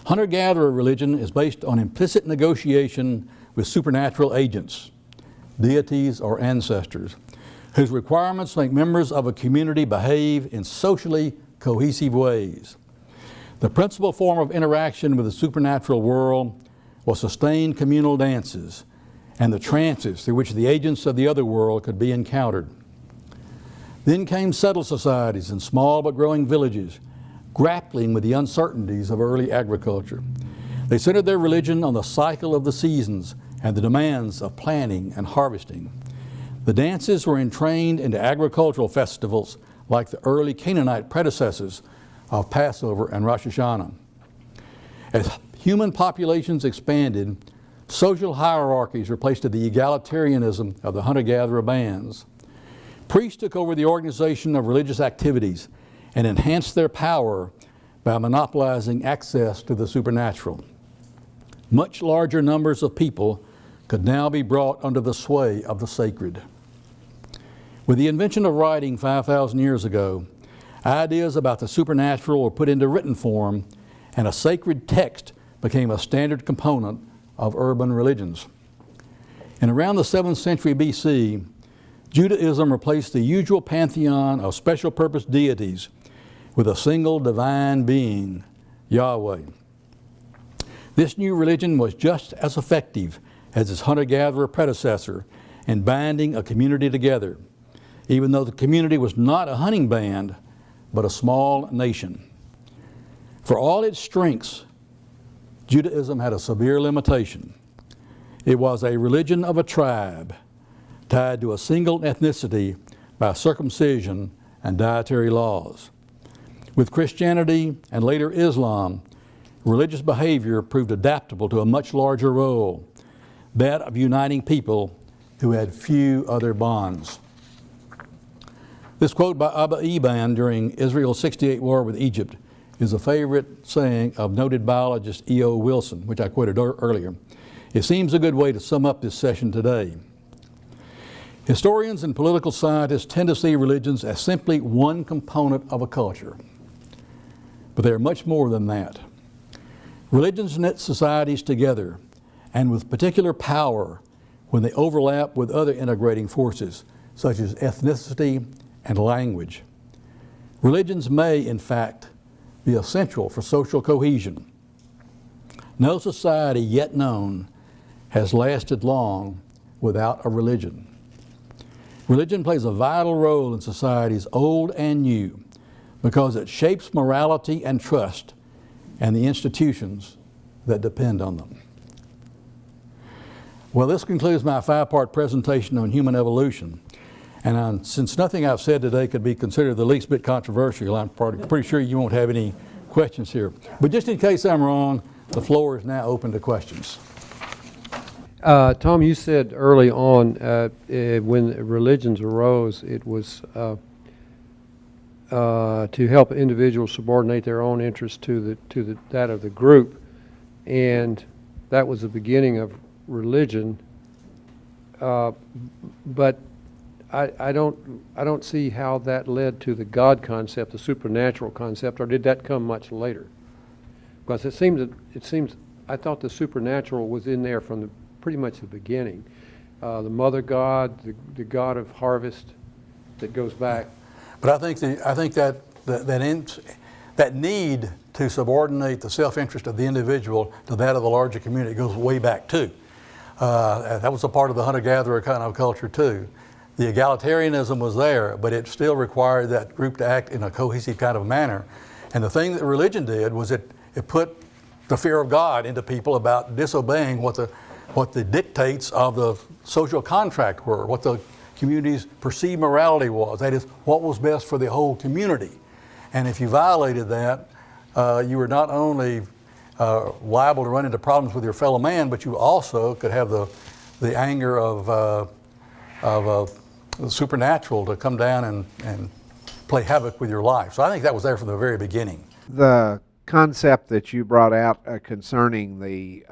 Hunter-gatherer religion is based on implicit negotiation with supernatural agents, deities or ancestors, whose requirements make members of a community behave in socially cohesive ways. The principal form of interaction with the supernatural world was sustained communal dances and the trances through which the agents of the other world could be encountered. Then came settled societies in small but growing villages, grappling with the uncertainties of early agriculture. They centered their religion on the cycle of the seasons and the demands of planting and harvesting. The dances were entrained into agricultural festivals like the early Canaanite predecessors of Passover and Rosh Hashanah. As human populations expanded, social hierarchies replaced the egalitarianism of the hunter-gatherer bands. Priests took over the organization of religious activities and enhanced their power by monopolizing access to the supernatural. Much larger numbers of people could now be brought under the sway of the sacred. With the invention of writing 5,000 years ago, ideas about the supernatural were put into written form, and a sacred text became a standard component of urban religions. And around the 7th century BC, Judaism replaced the usual pantheon of special purpose deities with a single divine being, Yahweh. This new religion was just as effective as its hunter-gatherer predecessor in binding a community together, even though the community was not a hunting band, but a small nation. For all its strengths, Judaism had a severe limitation. It was a religion of a tribe, tied to a single ethnicity by circumcision and dietary laws. With Christianity and later Islam, religious behavior proved adaptable to a much larger role, that of uniting people who had few other bonds. This quote by Abba Eban during Israel's 68 war with Egypt is a favorite saying of noted biologist E.O. Wilson, which I quoted earlier. It seems a good way to sum up this session today. Historians and political scientists tend to see religions as simply one component of a culture, but they are much more than that. Religions knit societies together, and with particular power when they overlap with other integrating forces, such as ethnicity and language. Religions may, in fact, be essential for social cohesion. No society yet known has lasted long without a religion. Religion plays a vital role in societies old and new because it shapes morality and trust and the institutions that depend on them. Well, this concludes my 5-part presentation on human evolution. And since nothing I've said today could be considered the least bit controversial, I'm pretty sure you won't have any questions here. But just in case I'm wrong, the floor is now open to questions. Tom, you said early on when religions arose, it was to help individuals subordinate their own interests to that of the group, and that was the beginning of religion. But I don't see how that led to the God concept, the supernatural concept, or did that come much later? Because it seems I thought the supernatural was in there from pretty much the beginning. The mother god, the god of harvest that goes back. But I think that need to subordinate the self-interest of the individual to that of the larger community goes way back too. That was a part of the hunter-gatherer kind of culture too. The egalitarianism was there, but it still required that group to act in a cohesive kind of manner. And the thing that religion did was it put the fear of God into people about disobeying what the dictates of the social contract were, what the community's perceived morality was. That is, what was best for the whole community. And if you violated that, you were not only liable to run into problems with your fellow man, but you also could have the anger of the supernatural to come down and play havoc with your life. So I think that was there from the very beginning. The concept that you brought out concerning the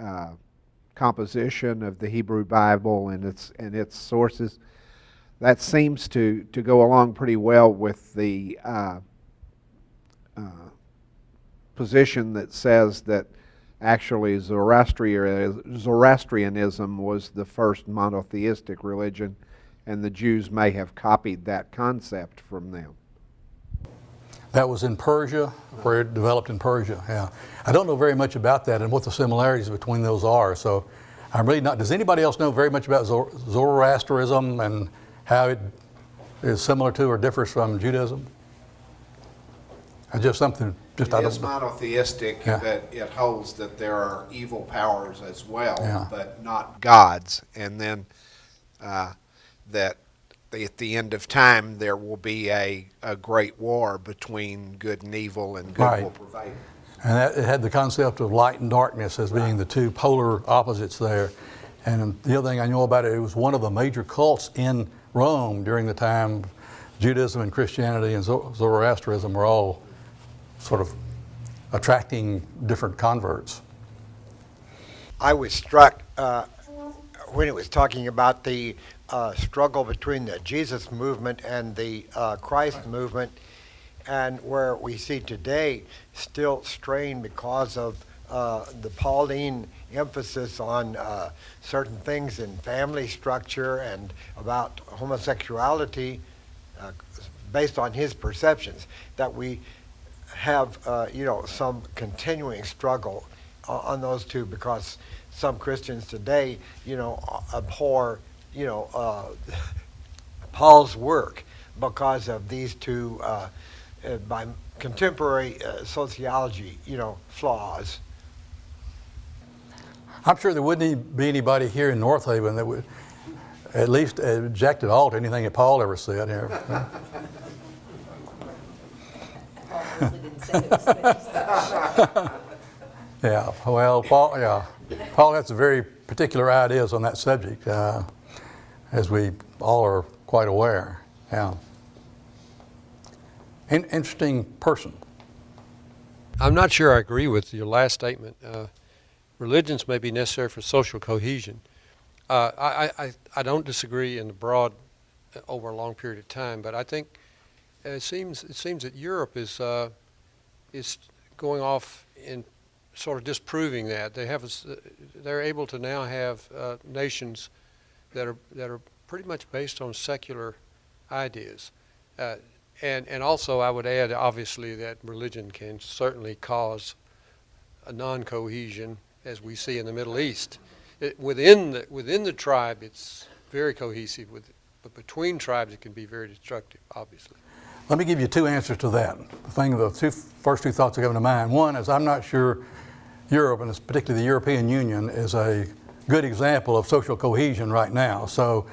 composition of the Hebrew Bible and its sources, that seems to go along pretty well with the position that says that actually Zoroastrianism was the first monotheistic religion, and the Jews may have copied that concept from them. That was in Persia, where it developed in Persia, yeah. I don't know very much about that and what the similarities between those are, so I'm really not. Does anybody else know very much about Zoroastrianism and how it is similar to or differs from Judaism? Just something, It is monotheistic, Yeah. but it holds that there are evil powers as well, Yeah. but not gods. And then that at the end of time there will be a great war between good and evil, and good Right. will prevail. And it had the concept of light and darkness as being the two polar opposites there. And the other thing I know about it, it was one of the major cults in Rome during the time Judaism and Christianity and Zoroastrianism were all sort of attracting different converts. I was struck when it was talking about the struggle between the Jesus movement and the Christ movement, and where we see today still strained because of the Pauline emphasis on certain things in family structure and about homosexuality based on his perceptions, that we have some continuing struggle on those two, because some Christians today abhor Paul's work because of these two by contemporary sociology flaws. I'm sure there wouldn't be anybody here in North Haven that would at least object at all to anything that Paul ever said here. Paul really didn't say it was finished. Yeah, well, Paul has some very particular ideas on that subject, as we all are quite aware. Yeah. Interesting person. I'm not sure I agree with your last statement. Religions may be necessary for social cohesion. I don't disagree in the broad over a long period of time, but I think it seems that Europe is going off in sort of disproving that. They're able to now have nations that are pretty much based on secular ideas. And also I would add, obviously, that religion can certainly cause a non-cohesion, as we see in the Middle East. Within the tribe, it's very cohesive, but between tribes it can be very destructive, obviously. Let me give you two answers to that. The first two thoughts that come to mind. One is I'm not sure Europe, and particularly the European Union, is a good example of social cohesion right now. So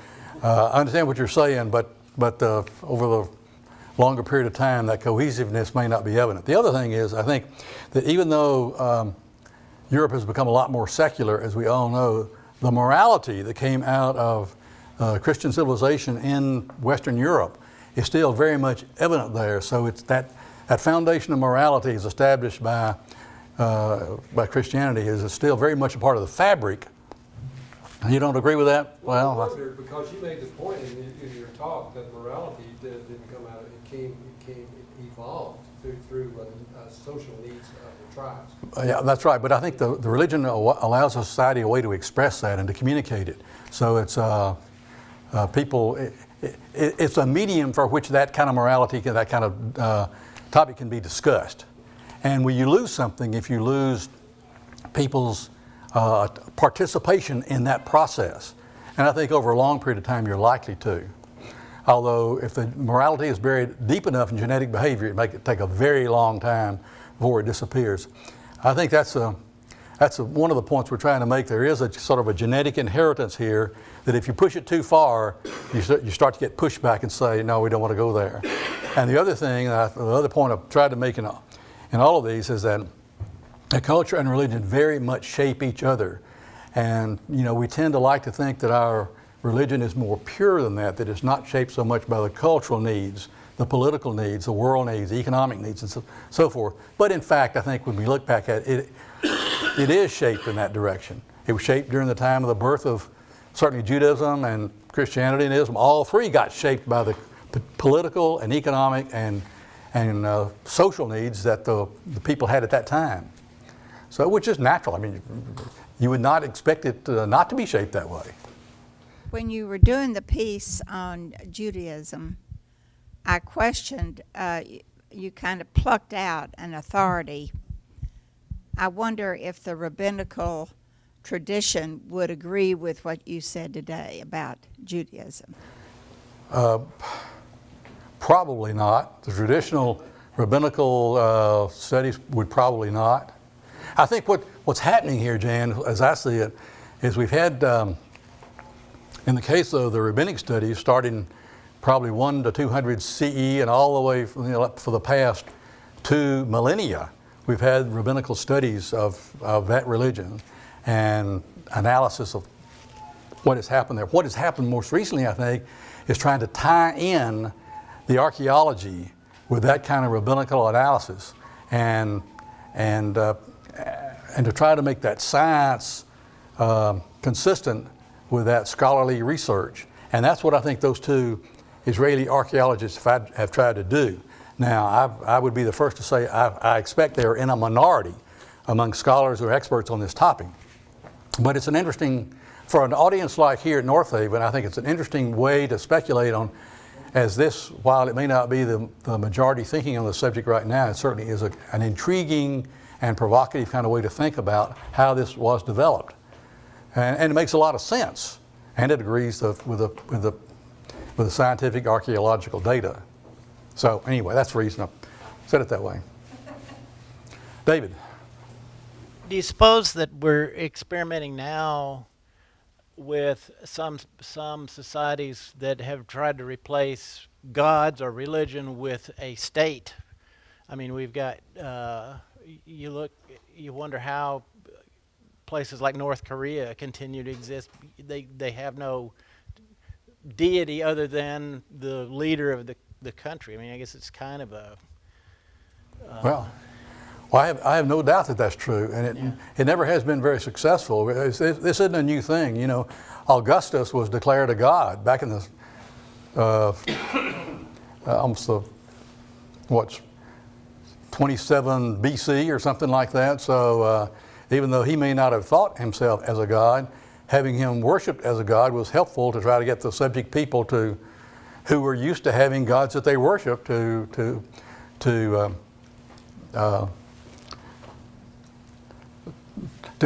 I understand what you're saying, but over the longer period of time, that cohesiveness may not be evident. The other thing is, I think that even though Europe has become a lot more secular, as we all know, the morality that came out of Christian civilization in Western Europe is still very much evident there. So it's that foundation of morality is established by Christianity is still very much a part of the fabric You don't agree with that? Well, I Well, wonder, because you made the point in your talk that morality didn't come out, it evolved through social needs of the tribes. yeah, that's right. But I think the religion allows society a way to express that and to communicate it. So it's people. It's a medium for which that kind of morality, that kind of topic can be discussed. And when you lose something, if you lose people's participation in that process, and I think over a long period of time you're likely to. Although if the morality is buried deep enough in genetic behavior, it may take a very long time before it disappears. I think that's one of the points we're trying to make. There is a sort of a genetic inheritance here that if you push it too far, you start to get pushback and say, no, we don't want to go there. And the other thing, the other point I've tried to make in all of these is that culture and religion very much shape each other. And, we tend to like to think that our religion is more pure than that it's not shaped so much by the cultural needs, the political needs, the world needs, the economic needs, and so forth. But in fact, I think when we look back at it, it is shaped in that direction. It was shaped during the time of the birth of certainly Judaism and Christianity and Islam. All three got shaped by the political and economic and social needs that the people had at that time. So, which is natural. I mean, you would not expect it not to be shaped that way. When you were doing the piece on Judaism, I questioned, you kind of plucked out an authority. I wonder if the rabbinical tradition would agree with what you said today about Judaism. Probably not. The traditional rabbinical studies would probably not. I think what's happening here, Jan, as I see it, is we've had, in the case of the rabbinic studies, starting probably 1 to 200 CE and all the way for the past 2 millennia, we've had rabbinical studies of that religion and analysis of what has happened there. What has happened most recently, I think, is trying to tie in the archaeology with that kind of rabbinical analysis and to try to make that science consistent with that scholarly research. And that's what I think those two Israeli archaeologists have tried to do. Now, I would be the first to say I expect they're in a minority among scholars who are experts on this topic. But it's an interesting, for an audience like here at North Haven, I think it's an interesting way to speculate on, as this, while it may not be the majority thinking on the subject right now, it certainly is an intriguing and provocative kind of way to think about how this was developed. And it makes a lot of sense, and it agrees with the scientific archaeological data. So anyway, that's the reason I said it that way. David. Do you suppose that we're experimenting now with some societies that have tried to replace gods or religion with a state? I mean, we've got, you wonder how places like North Korea continue to exist. They have no deity other than the leader of the country. I mean, I guess it's kind of a... Well, I have no doubt that that's true, and it never has been very successful. This isn't a new thing. You know, Augustus was declared a god back in the almost the 27 BC or something like that. So even though he may not have thought himself as a god, having him worshipped as a god was helpful to try to get the subject people who were used to having gods that they worshiped to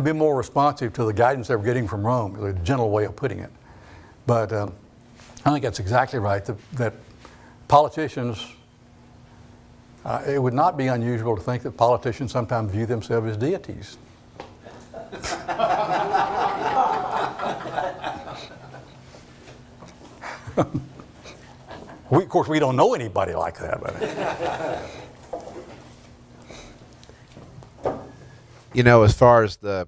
be more responsive to the guidance they were getting from Rome, is a gentle way of putting it. But I think that's exactly right, that politicians, it would not be unusual to think that politicians sometimes view themselves as deities. Of course, we don't know anybody like that. But You know, as far as the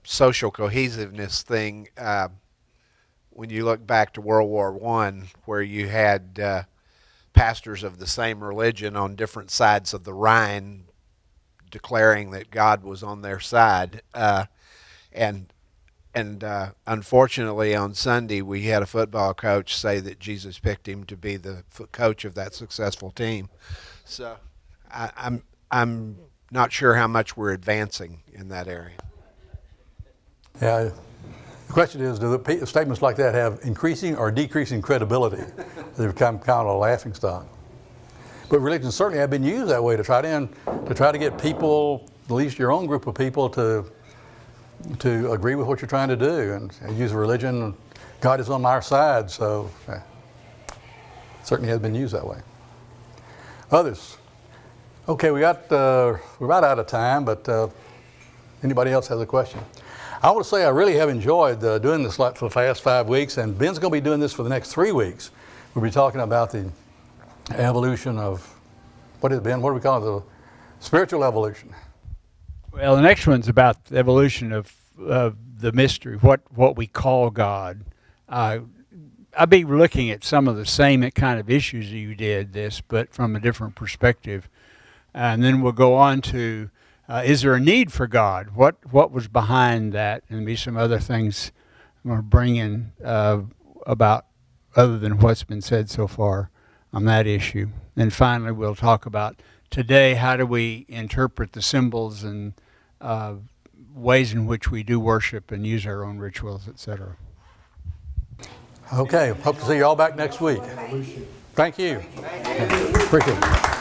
social cohesiveness thing, when you look back to World War I, where you had pastors of the same religion on different sides of the Rhine declaring that God was on their side, and And unfortunately, on Sunday, we had a football coach say that Jesus picked him to be the coach of that successful team. So I'm not sure how much we're advancing in that area. Yeah. The question is, do the statements like that have increasing or decreasing credibility? They become kind of a laughing stock. But religions certainly have been used that way to try to get people, at least your own group of people, to agree with what you're trying to do and use religion. God is on our side, so certainly has been used that way. Others? Okay, we're about out of time, but anybody else has a question? I want to say I really have enjoyed doing this for the past 5 weeks, and Ben's going to be doing this for the next 3 weeks. We'll be talking about the evolution of, what is it, Ben? What do we call it? The spiritual evolution. Well, the next one's about the evolution of the mystery, what we call God. I'll be looking at some of the same kind of issues you did this, but from a different perspective. And then we'll go on to, is there a need for God? What was behind that? And maybe some other things I'm going to bring in about other than what's been said so far on that issue. And finally, we'll talk about today, how do we interpret the symbols and ways in which we do worship and use our own rituals, etc. Okay, hope to see you all back next week. Thank you. Appreciate it.